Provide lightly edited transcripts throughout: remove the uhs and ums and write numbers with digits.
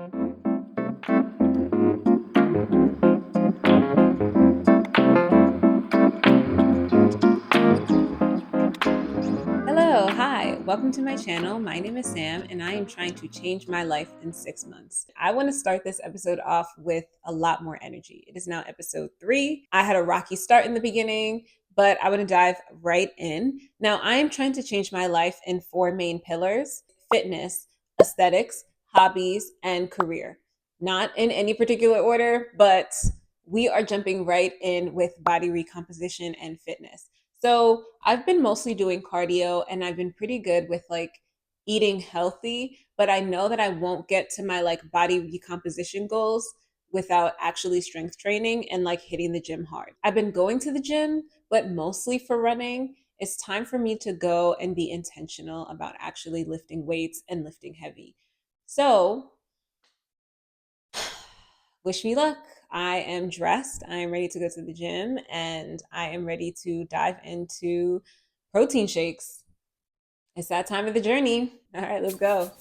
Hello, hi, welcome to my channel. My name is Sam, and I am trying to change my life in 6 months. I want to start this episode off with a lot more energy. It is now episode 3. I had a rocky start in the beginning, but I want to dive right in. Now, I am trying to change my life in 4 main pillars: fitness, aesthetics, hobbies, and career. Not in any particular order, but we are jumping right in with body recomposition and fitness. So I've been mostly doing cardio and I've been pretty good with like eating healthy, but I know that I won't get to my like body recomposition goals without actually strength training and like hitting the gym hard. I've been going to the gym, but mostly for running. It's time for me to go and be intentional about actually lifting weights and lifting heavy. So wish me luck. I am dressed. I am ready to go to the gym and I am ready to dive into protein shakes. It's that time of the journey. All right, let's go.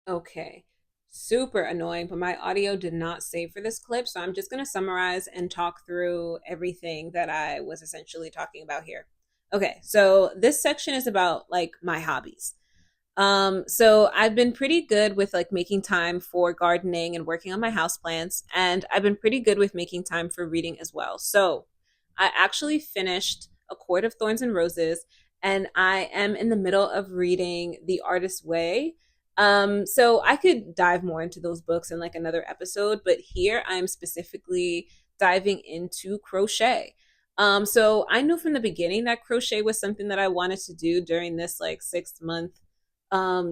Okay. Super annoying, but my audio did not save for this clip. So I'm just going to summarize and talk through everything that I was essentially talking about here. Okay. So this section is about like my hobbies. So I've been pretty good with like making time for gardening and working on my houseplants, and I've been pretty good with making time for reading as well. So I actually finished A Court of Thorns and Roses, and I am in the middle of reading The Artist's Way. So I could dive more into those books in like another episode, but here I'm specifically diving into crochet. So I knew from the beginning that crochet was something that I wanted to do during this like 6 month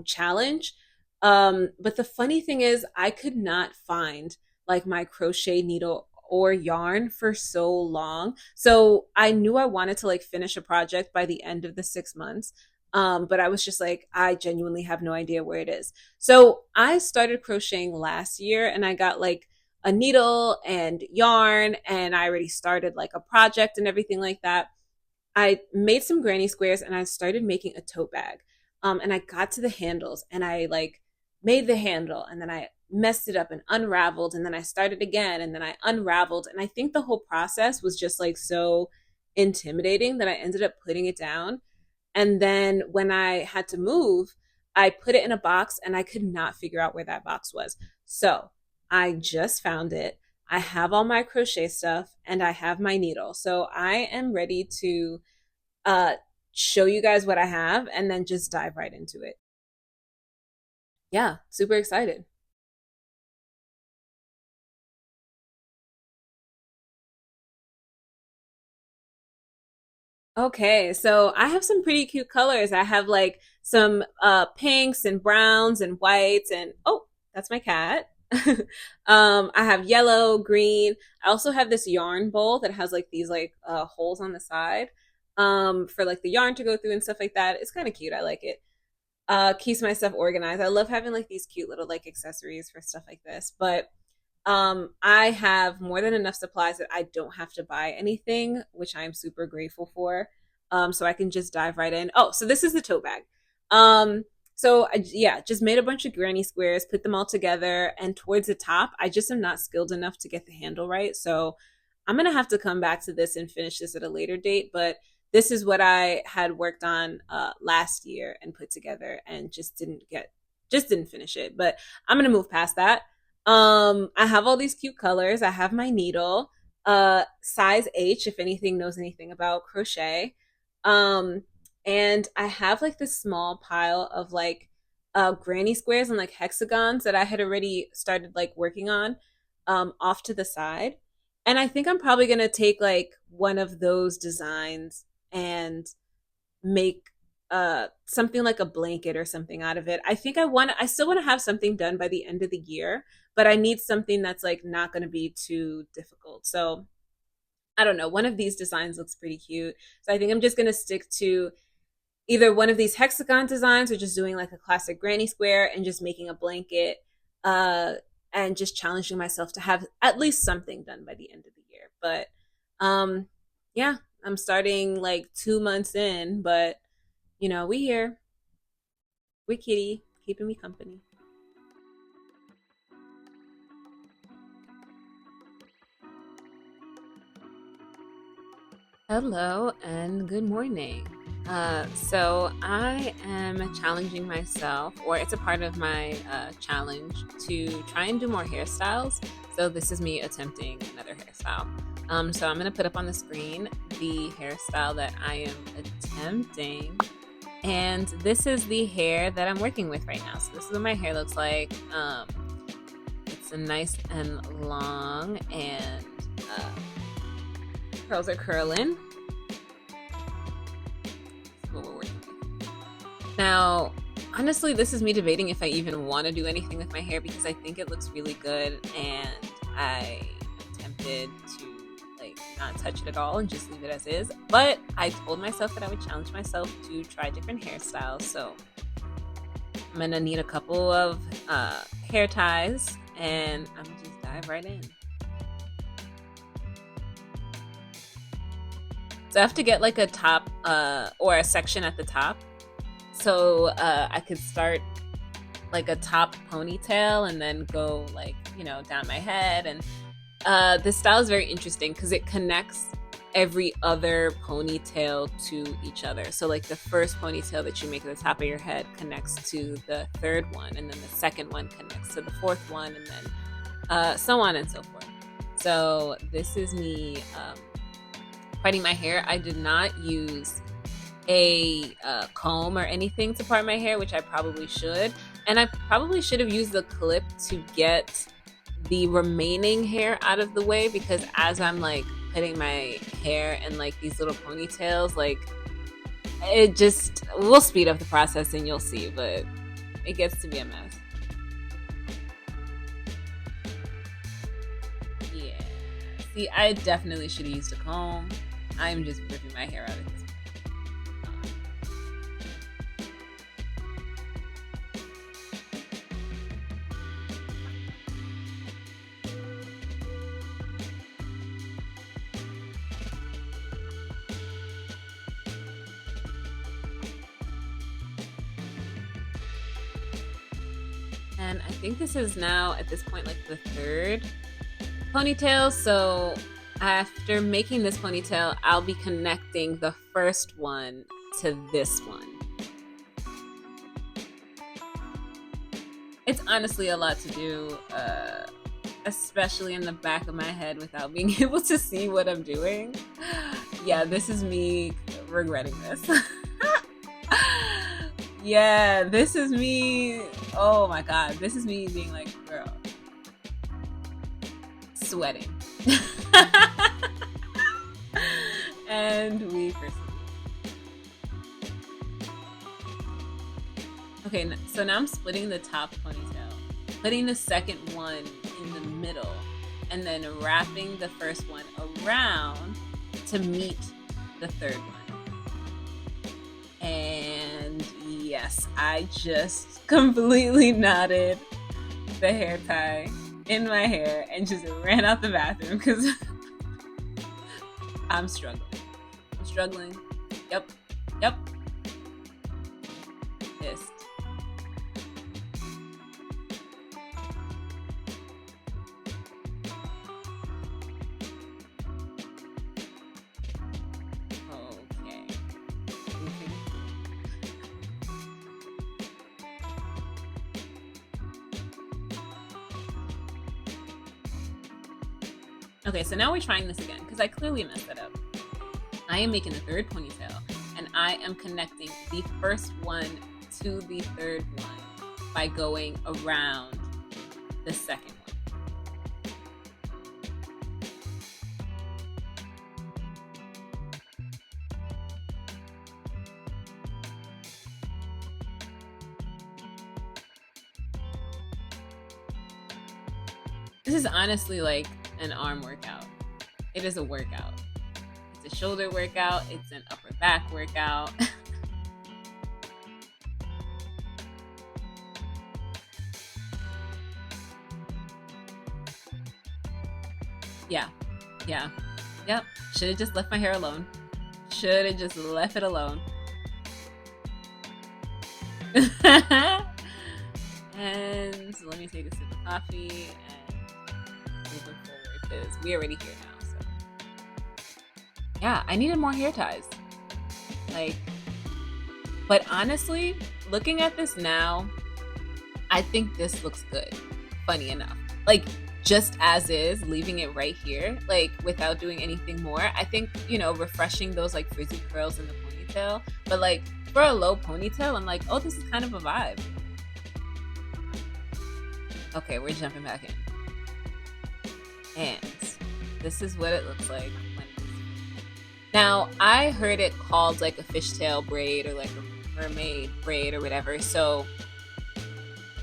challenge. But the funny thing is, I could not find like my crochet needle or yarn for so long. So I knew I wanted to like finish a project by the end of the 6 months. But I was just like, I genuinely have no idea where it is. So I started crocheting last year and I got like a needle and yarn and I already started like a project and everything like that. I made some granny squares and I started making a tote bag. And I got to the handles and I like made the handle and then I messed it up and unraveled and then I started again and then I unraveled. And I think the whole process was just like so intimidating that I ended up putting it down. And then when I had to move, I put it in a box and I could not figure out where that box was. So I just found it. I have all my crochet stuff and I have my needle. So I am ready to uh, show you guys what I have and then just dive right into it. Yeah, super excited. Okay, so I have some pretty cute colors. I have like some pinks and browns and whites and oh, that's my cat. I have yellow, green. I also have this yarn bowl that has like these like holes on the side for like the yarn to go through and stuff like that. It's kind of cute. I like it. Keeps my stuff organized. I love having like these cute little like accessories for stuff like this. But I have more than enough supplies that I don't have to buy anything, which I'm super grateful for. So I can just dive right in. Oh, so this is the tote bag. Yeah, just made a bunch of granny squares, put them all together, and towards the top, I just am not skilled enough to get the handle right. So I'm gonna have to come back to this and finish this at a later date. But this is what I had worked on last year and put together, and just didn't finish it. But I'm gonna move past that. I have all these cute colors. I have my needle, size H, if anything knows anything about crochet. Um, and I have like this small pile of like granny squares and like hexagons that I had already started like working on off to the side. And I think I'm probably gonna take like one of those designs and make something like a blanket or something out of it. I still want to have something done by the end of the year, but I need something that's like not going to be too difficult. So I don't know, one of these designs looks pretty cute. So I think I'm just going to stick to either one of these hexagon designs or just doing like a classic granny square and just making a blanket uh and just challenging myself to have at least something done by the end of the year. But um yeah, I'm starting like 2 months in, but we here. We kitty, keeping me company. Hello and good morning. So I am challenging myself, or it's a part of my challenge to try and do more hairstyles. So this is me attempting another hairstyle. So I'm gonna put up on the screen the hairstyle that I am attempting. And this is the hair that I'm working with right now. So this is what my hair looks like. It's a nice and long, and curls are curling. That's what we're working with. Now, honestly, this is me debating if I even want to do anything with my hair because I think it looks really good, and I am tempted to like not touch it at all and just leave it as is. But I told myself that I would challenge myself to try different hairstyles, so I'm gonna need a couple of hair ties, and I'm gonna just dive right in. So I have to get like a top or a section at the top, so I could start like a top ponytail and then go like down my head. And this style is very interesting because it connects every other ponytail to each other. So like the first ponytail that you make at the top of your head connects to the third one, and then the second one connects to the fourth one, and then so on and so forth. So this is me parting my hair. I did not use a comb or anything to part my hair, which I probably should. And I probably should have used the clip to get the remaining hair out of the way, because as I'm like putting my hair in like these little ponytails, like it just will speed up the process and you'll see, but it gets to be a mess. Yeah. See, I definitely should have used a comb. I'm just ripping my hair out of this. And I think this is now at this point like the third ponytail. So after making this ponytail, I'll be connecting the first one to this one. It's honestly a lot to do, especially in the back of my head without being able to see what I'm doing. Yeah, this is me regretting this. Yeah, this is me. Oh my god, this is me being like, girl, sweating. And we proceed. Okay, so now I'm splitting the top ponytail, putting the second one in the middle, and then wrapping the first one around to meet the third one. And yes, I just completely knotted the hair tie in my hair and just ran out the bathroom because I'm struggling. I'm struggling. Yep. Pissed. Okay. Okay, so now we're trying this again because I clearly messed that up. I am making a third ponytail and I am connecting the first one to the third one by going around the second one. This is honestly like an arm workout. It is a workout. It's a shoulder workout. It's an upper back workout. Yeah. Yep. Should have just left my hair alone. Should have just left it alone. And so let me take a sip of coffee and moving forward because we're already here now. So yeah, I needed more hair ties. But honestly, looking at this now, I think this looks good. Funny enough. Just as is, leaving it right here, without doing anything more. I think, refreshing those frizzy curls in the ponytail. But for a low ponytail, I'm like, oh, this is kind of a vibe. Okay, we're jumping back in. And this is what it looks like. Now, I heard it called a fishtail braid or a mermaid braid or whatever. So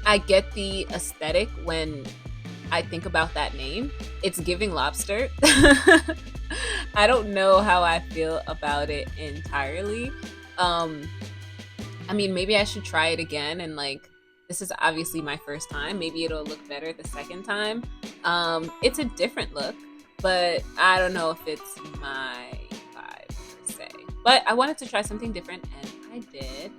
I get the aesthetic when I think about that name. It's giving lobster. I don't know how I feel about it entirely. Maybe I should try it again and this is obviously my first time. Maybe it'll look better the second time. It's a different look, but I don't know if it's my vibe per se. But I wanted to try something different and I did.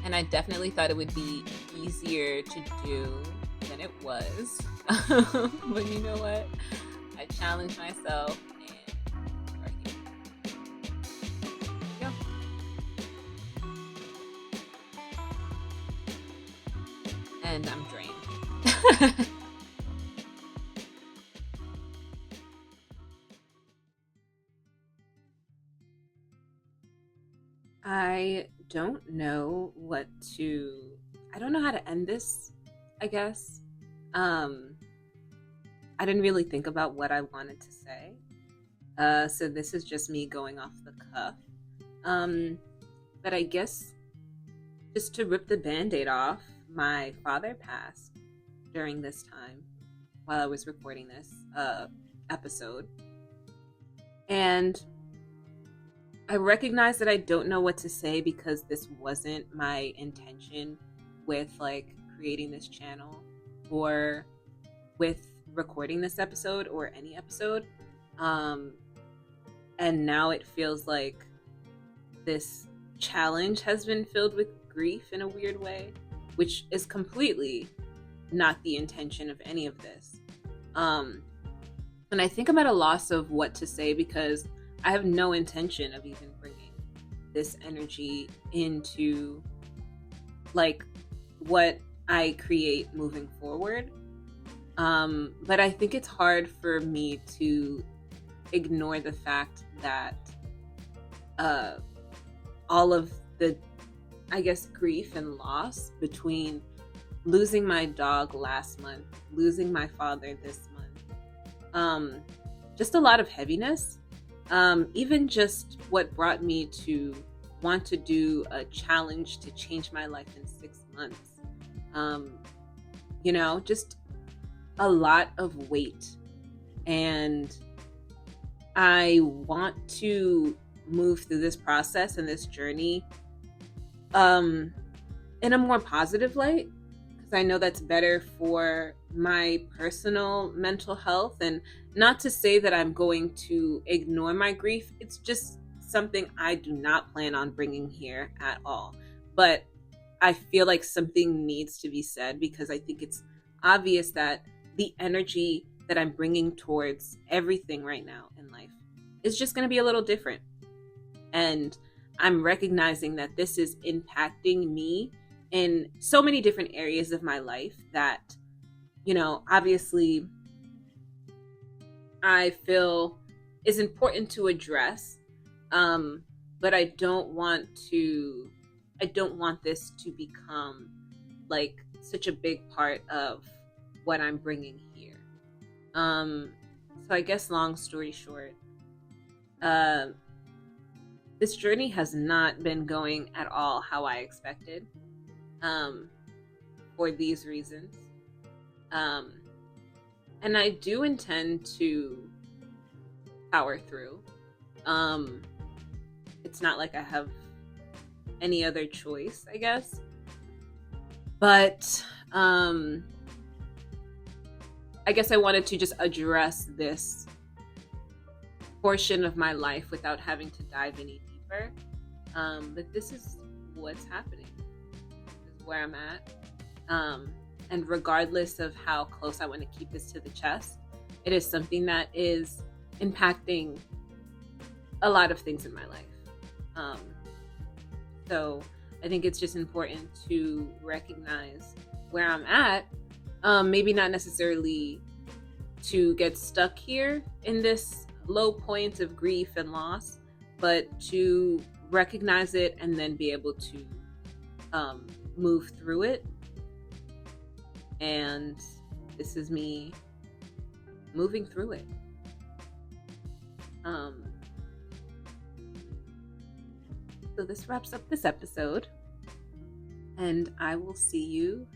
And I definitely thought it would be easier to do than it was. But you know what? I challenged myself and we're here. Yeah. And I'm drained. I don't know I don't know how to end this, I guess. I didn't really think about what I wanted to say. So this is just me going off the cuff. But I guess just to rip the band-aid off, my father passed during this time while I was recording this episode. And I recognize that I don't know what to say because this wasn't my intention with creating this channel or with recording this episode or any episode. And now it feels like this challenge has been filled with grief in a weird way. which is completely not the intention of any of this. And I think I'm at a loss of what to say because I have no intention of even bringing this energy into like what I create moving forward. But I think it's hard for me to ignore the fact that all of the, I guess, grief and loss between losing my dog last month, losing my father this month, just a lot of heaviness. Even just what brought me to want to do a challenge to change my life in 6 months. Just a lot of weight. And I want to move through this process and this journey in a more positive light, because I know that's better for my personal mental health. And not to say that I'm going to ignore my grief, it's just something I do not plan on bringing here at all. But I feel like something needs to be said because I think it's obvious that the energy that I'm bringing towards everything right now in life is just going to be a little different. And I'm recognizing that this is impacting me in so many different areas of my life that, obviously I feel is important to address. But I don't want this to become like such a big part of what I'm bringing here. So I guess long story short, this journey has not been going at all how I expected, for these reasons. And I do intend to power through. It's not like I have any other choice, I guess. But I guess I wanted to just address this portion of my life without having to dive any deeper. But this is what's happening. This is where I'm at. And regardless of how close I want to keep this to the chest, it is something that is impacting a lot of things in my life. So I think it's just important to recognize where I'm at. Maybe not necessarily to get stuck here in this low point of grief and loss, but to recognize it and then be able to move through it. And this is me moving through it. So this wraps up this episode, and I will see you